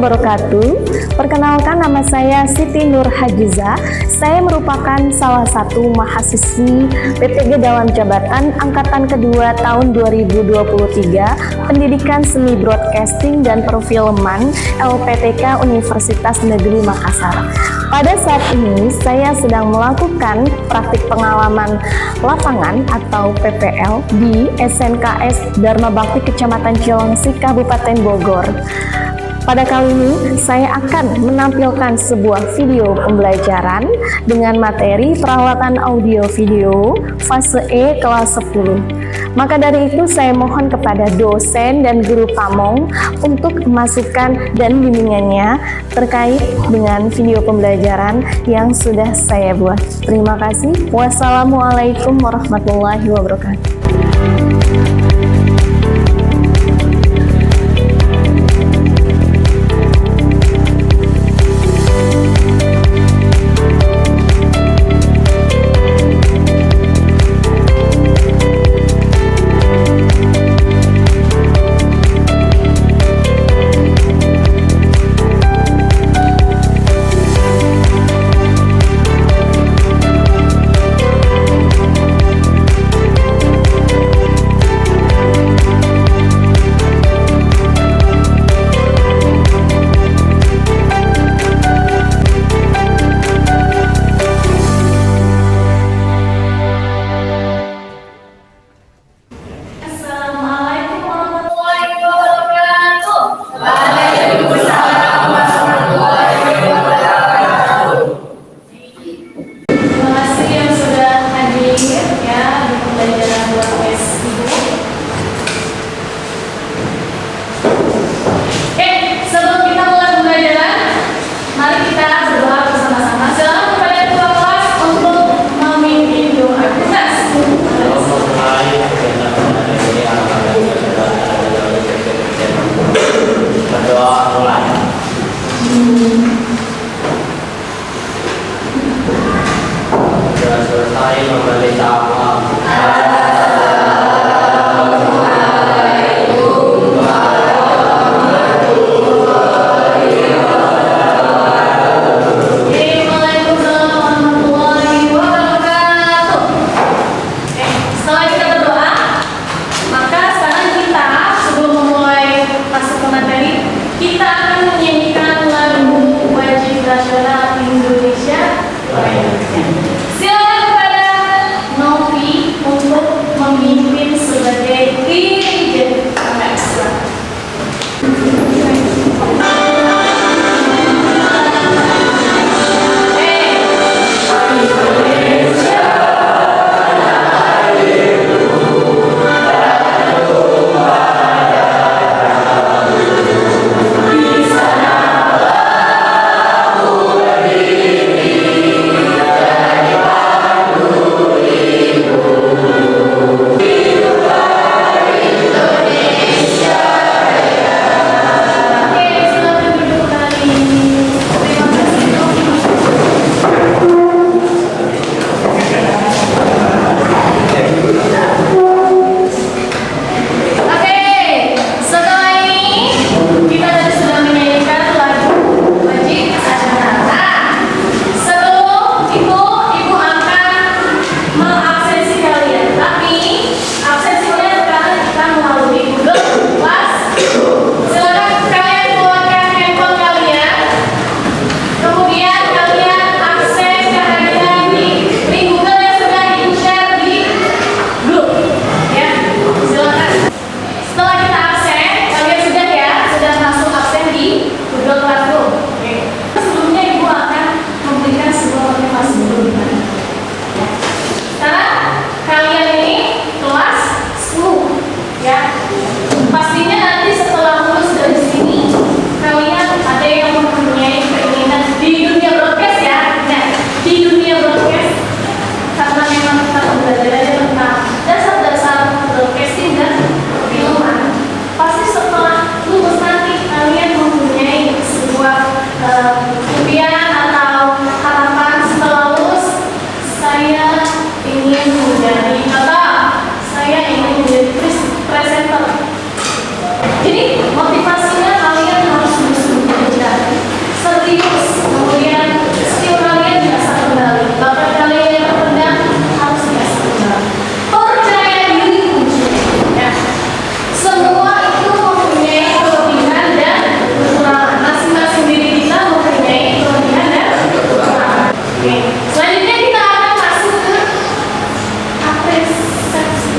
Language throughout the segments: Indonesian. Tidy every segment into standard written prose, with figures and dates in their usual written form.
wabarakatuh. Perkenalkan, nama saya Siti Nur Hajiza. Saya merupakan salah satu mahasiswi PTG dalam jabatan Angkatan Kedua tahun 2023 Pendidikan Seni Broadcasting dan Perfilman LPTK Universitas Negeri Makassar. Pada saat ini saya sedang melakukan praktik pengalaman lapangan atau PPL di SNKS Dharma Bakti Kecamatan Cilengsi, Kabupaten Bogor. Pada kali ini saya akan menampilkan sebuah video pembelajaran dengan materi peralatan audio video fase E kelas 10. Maka dari itu saya mohon kepada dosen dan guru pamong untuk masukan dan bimbingannya terkait dengan video pembelajaran yang sudah saya buat. Terima kasih. Wassalamualaikum warahmatullahi wabarakatuh. Oke, selanjutnya kita akan masuk ke apresiasi.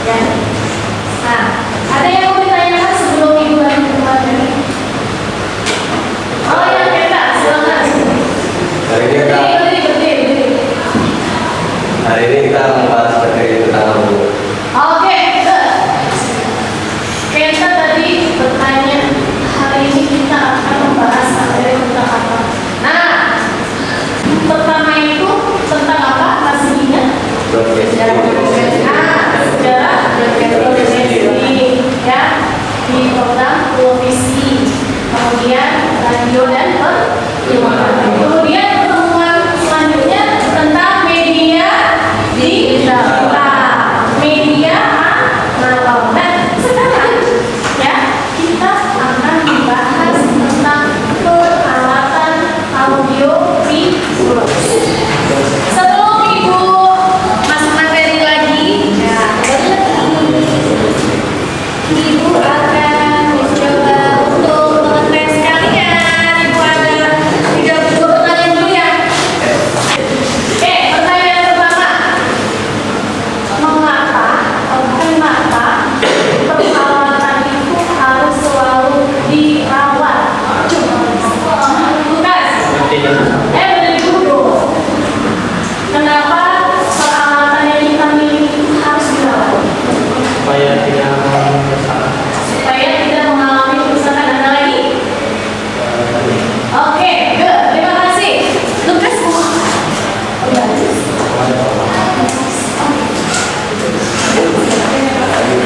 Ya. Nah, ada yang mau ditanyakan sebelum Ibu lanjut ke materi? Oh ya, kita silakan. Hari ini kita membahas terkait tentang guru. Oke, kita tadi bertanya hari ini kita akan membahas materi tentang apa? Nah, pertama itu tentang apa pastinya? Sejarah broadcasting, ya, di program televisi, kemudian radio dan perfilman. Kemudian pertemuan selanjutnya tentang media digital, media analog. Dan sekarang ya kita akan membahas tentang peralatan audio visual. Sebelum Ibu masuk materi lagi, ya Ibu akan mencoba untuk mengetes kalian. Ibu ada 32 pertanyaan dulu ya. Oke, pertanyaan pertama. Mengapa peralatan itu harus selalu dirawat? Lukas, bener dulu. Kenapa peralatan yang kita miliki harus dirawat? Supaya tidak Supaya tidak mengalami kerusakan. Ada lagi? Oke, good. Terima kasih. Lukas,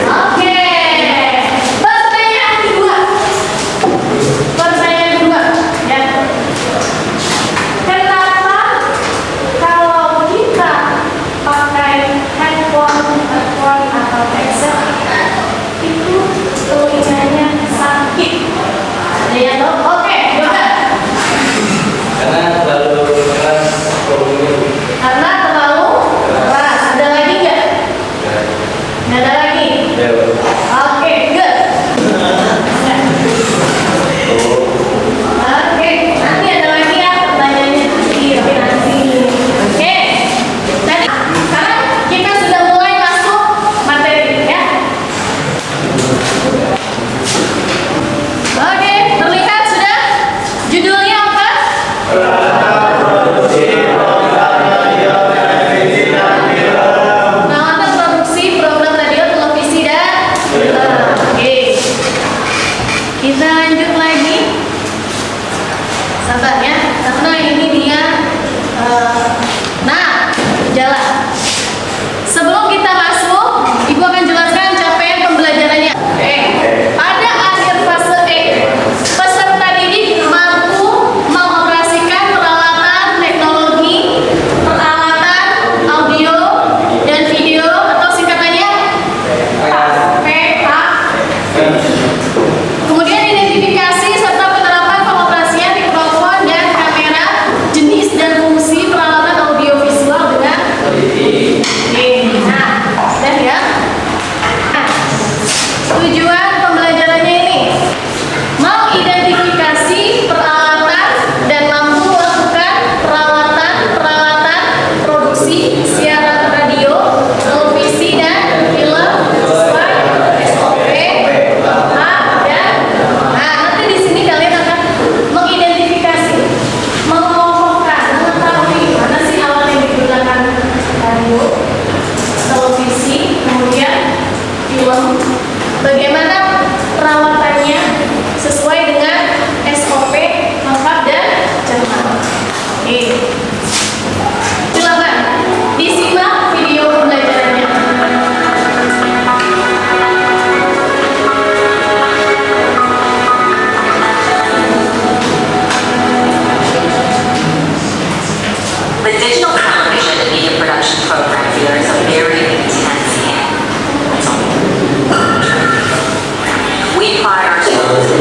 Oke. Pertanyaan kedua. Ya. Kenapa kalau kita pakai headphone atau headset itu telinganya sakit? Ada yang tahu? Oke, Yoga. karena terlalu keras volumenya. Karena terlalu keras. Ada lagi nggak? Nggak ada lagi. Ya, Oke, good. Oke, nanti ada lagi ya pertanyaannya nanti. Oke, tadi sekarang kita sudah mulai masuk materi ya. Oke, terlihat sudah judulnya apa? Peralatan produksi program radio, televisi dan film. Oke, kita lanjut lagi. Sabar ya, karena ini dia. Nah, jalan. Sebelum kita masuk, Ibu akan jelaskan capaian pembelajarannya. Pada akhir fase E, peserta didik mampu mengoperasikan peralatan teknologi, peralatan audio dan video atau singkatannya PA. Kemudian identifikasi serta penerapan pengoperasian mikrofon dan kamera, jenis dan fungsi peralatan audiovisual dengan nah, sudah ya. Nah, tujuan pembelajarannya ini mengidentifikasi peralatan dan mampu melakukan peralatan produksi siaran radio, televisi dan film sesuai SOP, dan nanti di sini kalian akan mengidentifikasi, mengelompokkan, mengetahui mana sih alat yang digunakan radio, televisi, kemudian film. Bagaimana perawatannya sesuai dengan SOP lengkap dan cepat. Oke. Silakan disimak video pembelajarannya. The digital television and media production program here is a very intense game. We pride ourselves in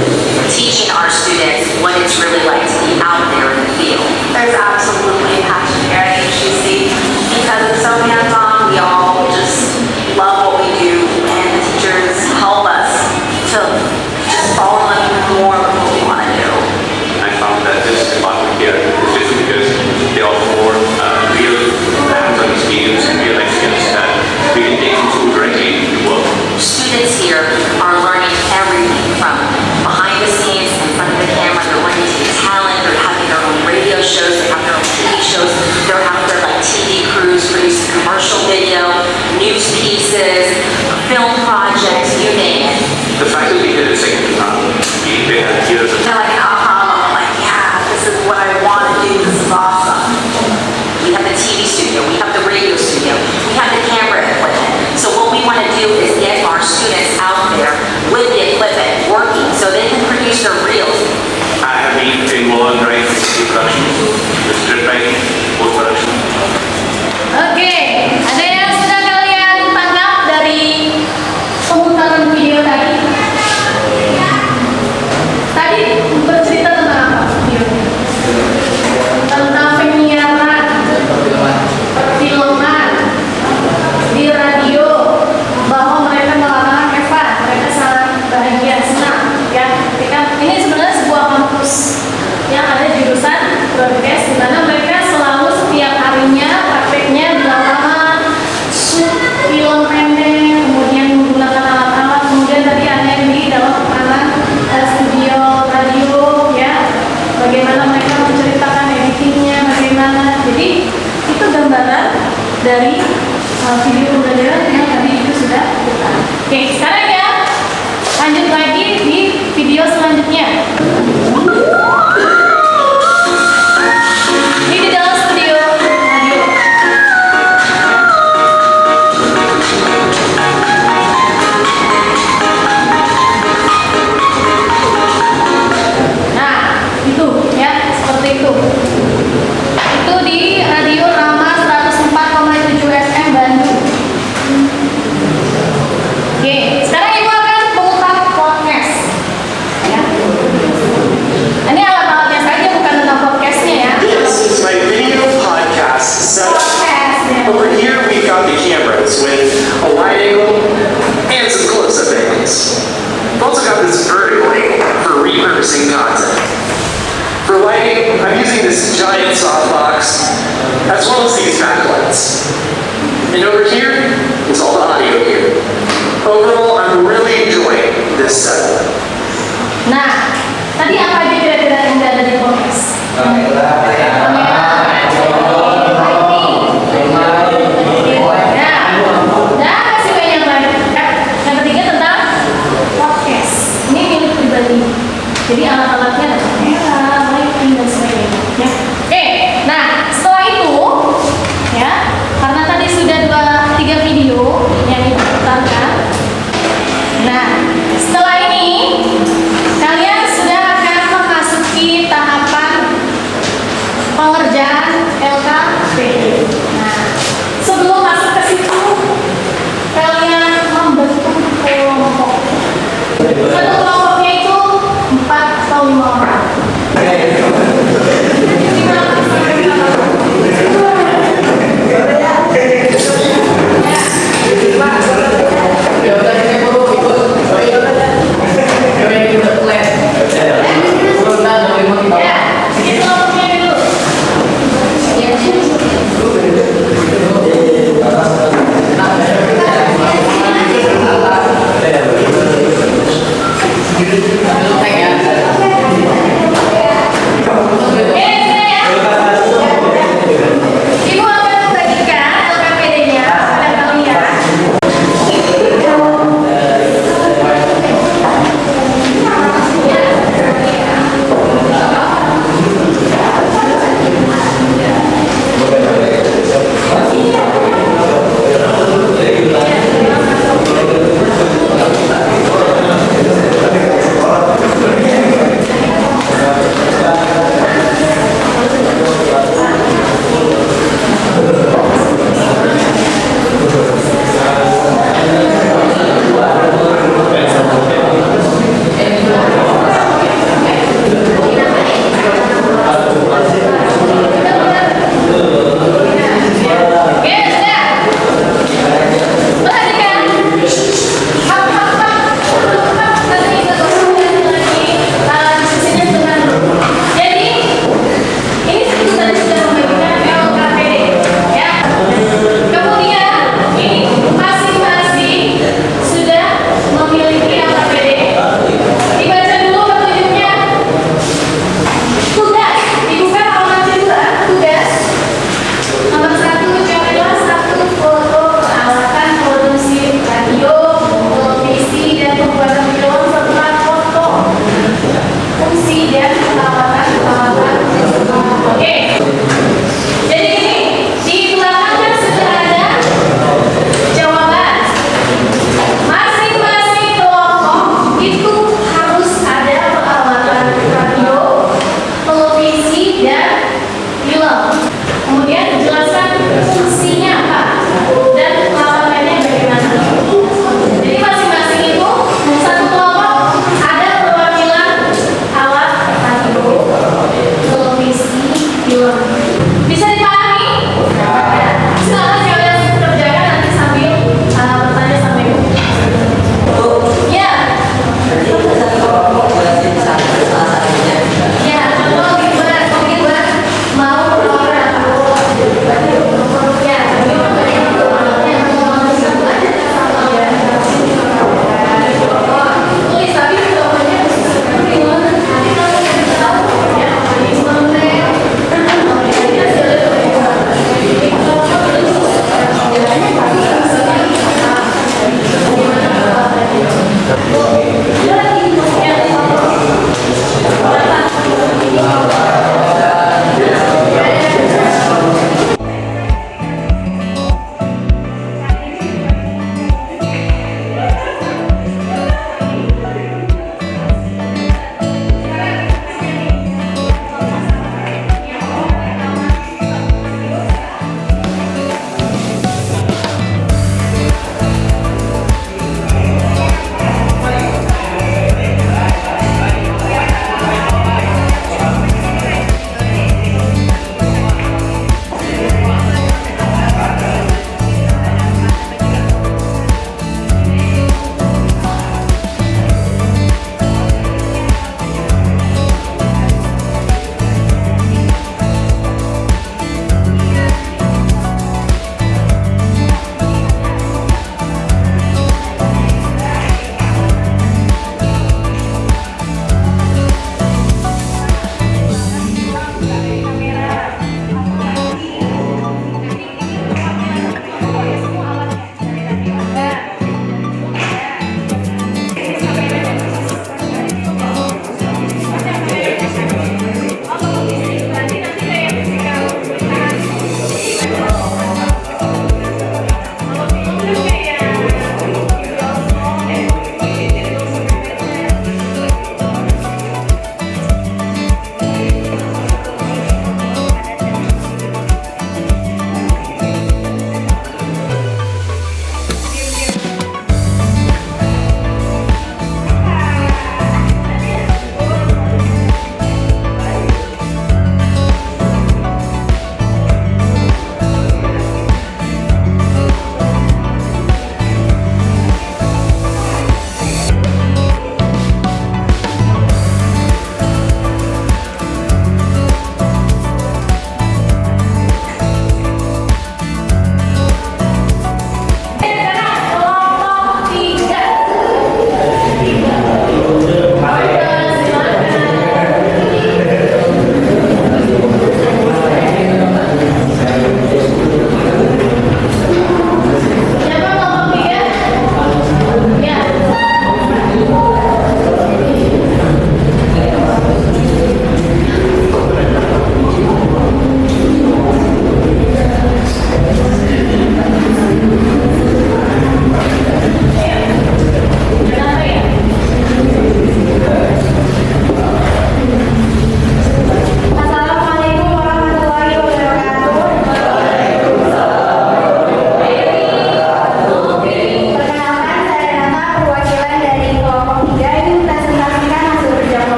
teaching our students what it's really like to be out there in the field. There's absolutely a passion here at HGC because it's so hands-on. We all just love what we do, and the teachers help us to just fall in love more with what we want to do. I found that this environment here is just because dari video pembelajaran yang tadi itu sudah kita. Oke, sekarang ya lanjut lagi di video selanjutnya. Ini di dalam studio radio. Nah, itu ya, seperti itu. Itu di radio Rama 104,7 FM Bandung. Oke, sekarang Ibu akan memutar podcast. Ya. Ini alat-alatnya saja, bukan tentang podcastnya ya. This is my video podcast setup. Podcast ya. Over here we've got the cameras with a wide angle and some close-up angles. I've also got this vertical angle for repurposing content. For lighting, I'm using this giant softbox as well as these backlights. And over here is all the audio gear. Overall, I'm really enjoying this setup. Nah, tadi apa aja kira-kira yang ada di podcast? Nah, masih banyak lagi. Yang ketiga tentang podcast. Ini milik pribadi. Jadi alat-alatnya ada kamera, lighting dan sebagainya. Ya. Oke, nah setelah itu, ya, karena tadi sudah 3 video yang diputarkan. Nah, setelah ini kalian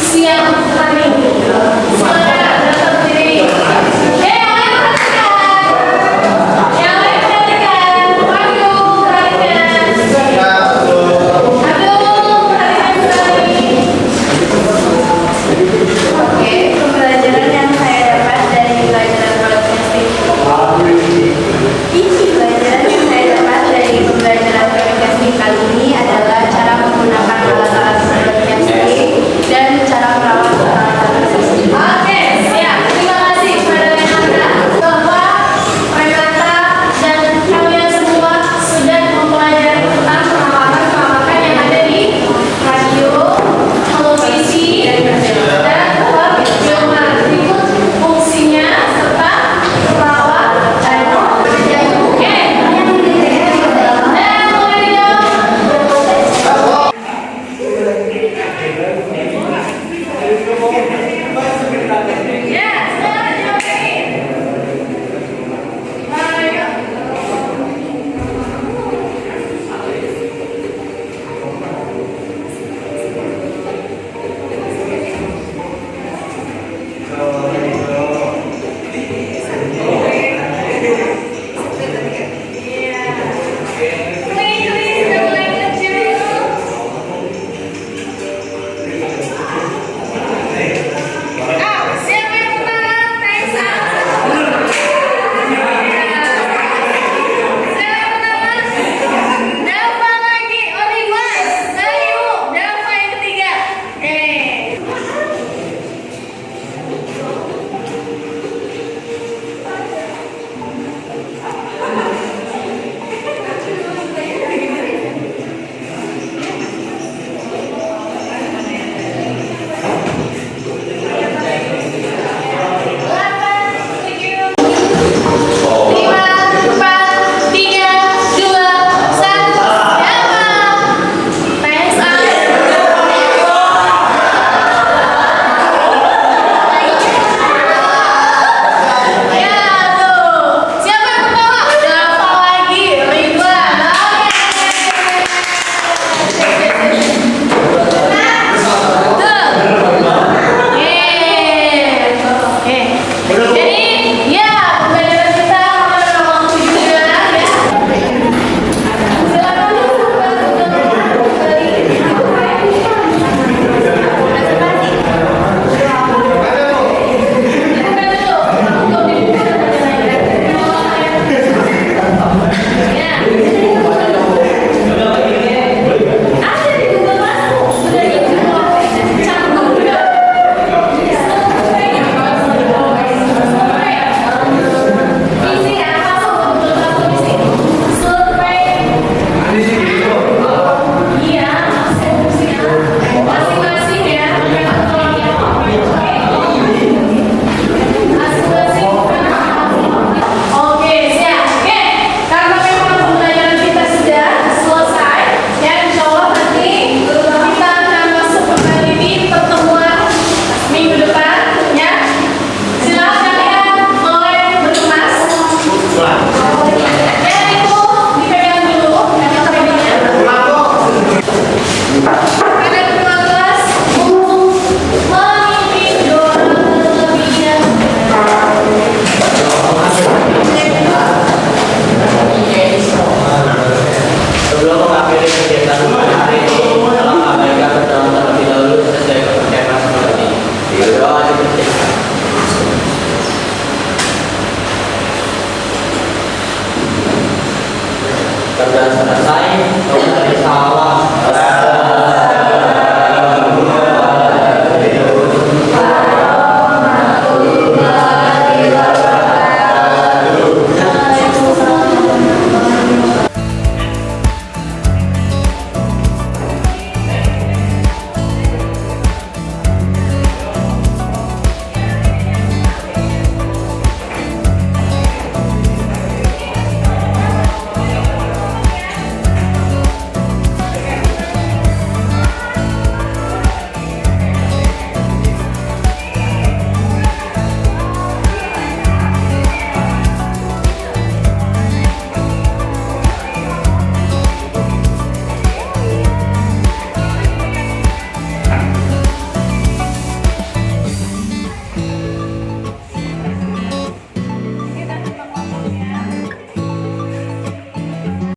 siang hari ini.